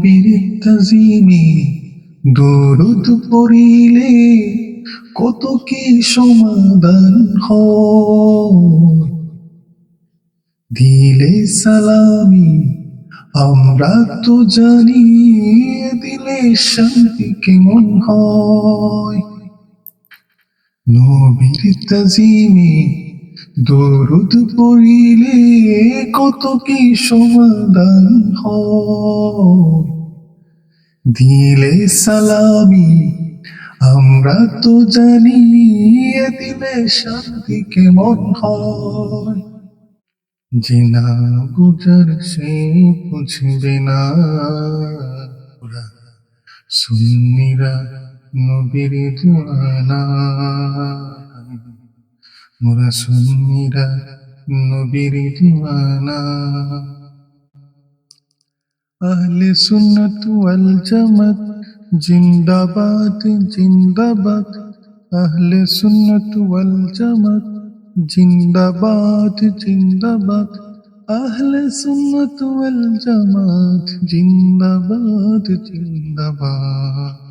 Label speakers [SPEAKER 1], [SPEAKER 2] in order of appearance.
[SPEAKER 1] নবীর তাজিমে দরুদ পড়িলে কত কি সমাধান হয়। দিলে সালামি আমরা তো জানি, দিলে শান্তি কেমন হয়। নবীর তাজিমে দরুদ পড়িলে কত কি সমাধান হয়। দিলে সালামি আমরা তো জানি, দিলে শান্তি কেমন হয়। যে না বুঝার সে বুঝবে না, ওরা সুন্নিরা নবীর দিওয়ানা, মোরা সুন্নিরা নবীর দিওয়ানা। আহলে সুন্নাত ওয়াল জামাত জিন্দাবাদ জিন্দাবাদ। আহলে সুন্নাত ওয়াল জামাত জিন্দাবাদ জিন্দাবাদ। আহলে সুন্নাত ওয়াল জামাত জিন্দাবাদ জিন্দাবাদ।